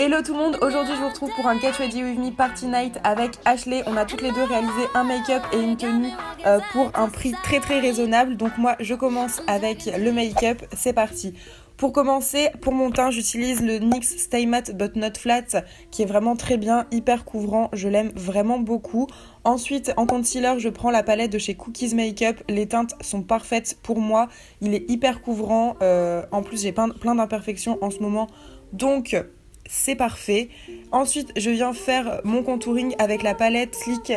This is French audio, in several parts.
Hello tout le monde, aujourd'hui je vous retrouve pour un Get Ready With Me Party Night avec Ashley. On a toutes les deux réalisé un make-up et une tenue pour un prix très raisonnable. Donc moi je commence avec le make-up, c'est parti. Pour commencer, pour mon teint, j'utilise le NYX Stay Matte But Not Flat qui est vraiment très bien, hyper couvrant, je l'aime vraiment beaucoup. Ensuite, en concealer, je prends la palette de chez Cookies Makeup. Les teintes sont parfaites pour moi, il est hyper couvrant. En plus, j'ai plein d'imperfections en ce moment, donc c'est parfait. Ensuite, je viens faire mon contouring avec la palette Sleek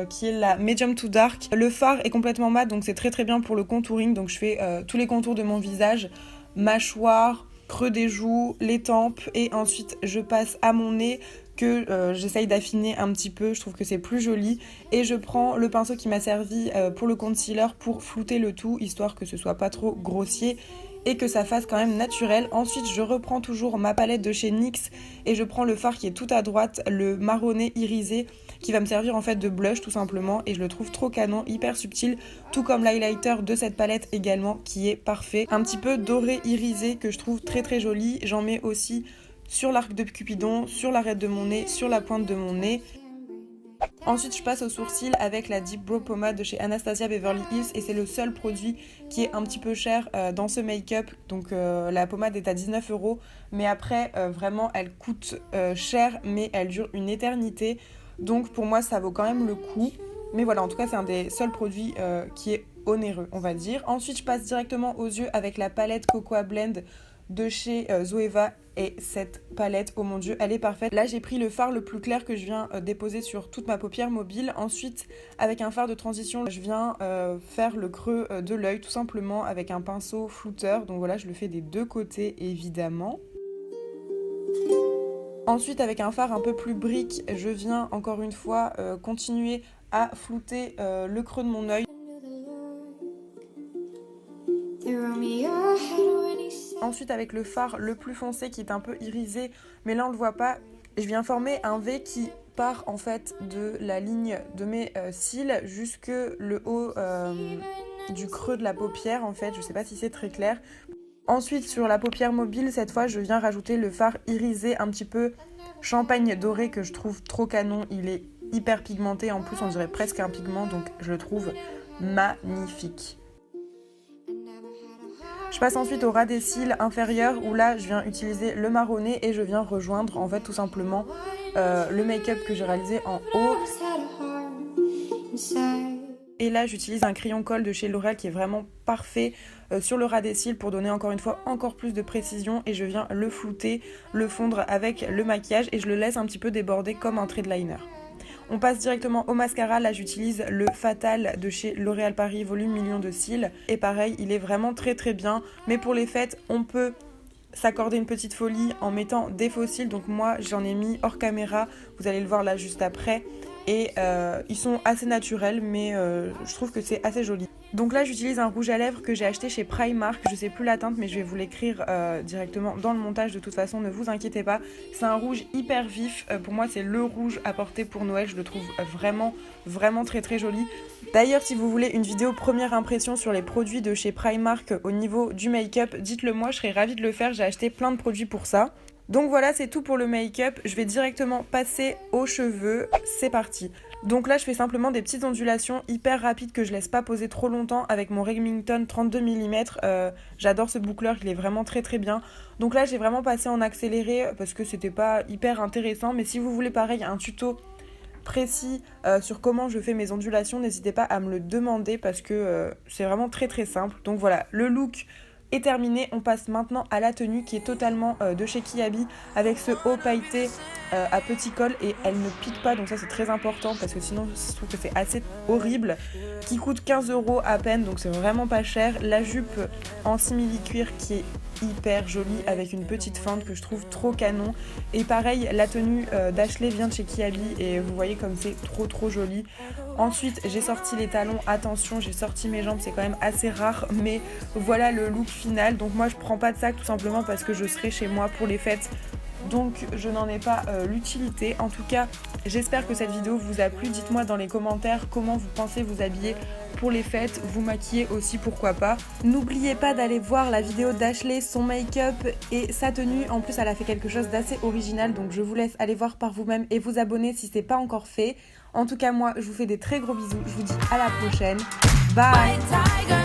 qui est la Medium to Dark. Le fard est complètement mat, donc c'est très bien pour le contouring. Donc je fais tous les contours de mon visage, mâchoire, creux des joues, les tempes, et ensuite je passe à mon nez que j'essaye d'affiner un petit peu, je trouve que c'est plus joli, et je prends le pinceau qui m'a servi pour le concealer pour flouter le tout, histoire que ce soit pas trop grossier et que ça fasse quand même naturel. Ensuite, je reprends toujours ma palette de chez NYX et je prends le fard qui est tout à droite, le marronné irisé, qui va me servir en fait de blush tout simplement, et je le trouve trop canon, hyper subtil, tout comme l'highlighter de cette palette également qui est parfait. Un petit peu doré irisé que je trouve très joli. J'en mets aussi sur l'arc de Cupidon, sur l'arête de mon nez, sur la pointe de mon nez. Ensuite, je passe au sourcil avec la Deep Brow Pomade de chez Anastasia Beverly Hills, et c'est le seul produit qui est un petit peu cher dans ce make-up. Donc la pommade est à 19€, mais après vraiment elle coûte cher, mais elle dure une éternité. Donc pour moi ça vaut quand même le coup. Mais voilà, en tout cas c'est un des seuls produits qui est onéreux, on va dire. Ensuite, je passe directement aux yeux avec la palette Cocoa Blend de chez Zoeva, et cette palette, oh mon dieu, elle est parfaite. Là j'ai pris le fard le plus clair que je viens déposer sur toute ma paupière mobile. Ensuite, avec un fard de transition, je viens faire le creux de l'œil tout simplement avec un pinceau flouteur. Donc voilà, je le fais des deux côtés évidemment. Ensuite, avec un fard un peu plus brique, je viens encore une fois continuer à flouter le creux de mon œil. Ensuite, avec le fard le plus foncé qui est un peu irisé, mais là on le voit pas, je viens former un V qui part en fait de la ligne de mes cils jusque le haut du creux de la paupière en fait, je sais pas si c'est très clair. Ensuite, sur la paupière mobile, cette fois je viens rajouter le fard irisé un petit peu champagne doré que je trouve trop canon. Il est hyper pigmenté, en plus on dirait presque un pigment, donc je le trouve magnifique. Je passe ensuite au ras des cils inférieurs, où là je viens utiliser le marronné et je viens rejoindre en fait tout simplement le make-up que j'ai réalisé en haut. Et là j'utilise un crayon colle de chez L'Oréal qui est vraiment parfait sur le ras des cils pour donner encore une fois encore plus de précision, et je viens le flouter, le fondre avec le maquillage, et je le laisse un petit peu déborder comme un trait de liner. On passe directement au mascara. Là j'utilise le Fatal de chez L'Oréal Paris volume million de cils, et pareil il est vraiment très bien, mais pour les fêtes on peut s'accorder une petite folie en mettant des faux cils. Donc moi j'en ai mis hors caméra, vous allez le voir là juste après, et ils sont assez naturels, mais je trouve que c'est assez joli. Donc là j'utilise un rouge à lèvres que j'ai acheté chez Primark, je sais plus la teinte mais je vais vous l'écrire directement dans le montage, de toute façon ne vous inquiétez pas. C'est un rouge hyper vif, pour moi c'est le rouge à porter pour Noël, je le trouve vraiment très joli. D'ailleurs, si vous voulez une vidéo première impression sur les produits de chez Primark au niveau du make-up, dites-le moi, je serais ravie de le faire, j'ai acheté plein de produits pour ça. Donc voilà, c'est tout pour le make-up, je vais directement passer aux cheveux, c'est parti. Donc là je fais simplement des petites ondulations hyper rapides que je laisse pas poser trop longtemps avec mon Remington 32 mm, j'adore ce boucleur, il est vraiment très bien. Donc là j'ai vraiment passé en accéléré parce que c'était pas hyper intéressant, mais si vous voulez pareil un tuto précis sur comment je fais mes ondulations, n'hésitez pas à me le demander parce que c'est vraiment très simple. Donc voilà, le look est terminé, on passe maintenant à la tenue qui est totalement de chez Kiabi, avec ce haut pailleté à petit col, et elle ne pique pas, donc ça c'est très important parce que sinon je trouve que c'est assez horrible, qui coûte 15€ à peine, donc c'est vraiment pas cher. La jupe en simili-cuir qui est hyper jolie avec une petite fente que je trouve trop canon, et pareil la tenue d'Ashley vient de chez Kiabi et vous voyez comme c'est trop joli. Ensuite j'ai sorti les talons, attention j'ai sorti mes jambes, c'est quand même assez rare, mais voilà le look final. Donc moi je prends pas de sac tout simplement parce que je serai chez moi pour les fêtes, donc je n'en ai pas l'utilité. En tout cas j'espère que cette vidéo vous a plu, dites-moi dans les commentaires comment vous pensez vous habiller pour les fêtes, vous maquiller aussi, pourquoi pas. N'oubliez pas d'aller voir la vidéo d'Ashley, son make-up et sa tenue. En plus, elle a fait quelque chose d'assez original, donc je vous laisse aller voir par vous-même et vous abonner si c'est pas encore fait. En tout cas, moi, je vous fais des très gros bisous. Je vous dis à la prochaine. Bye!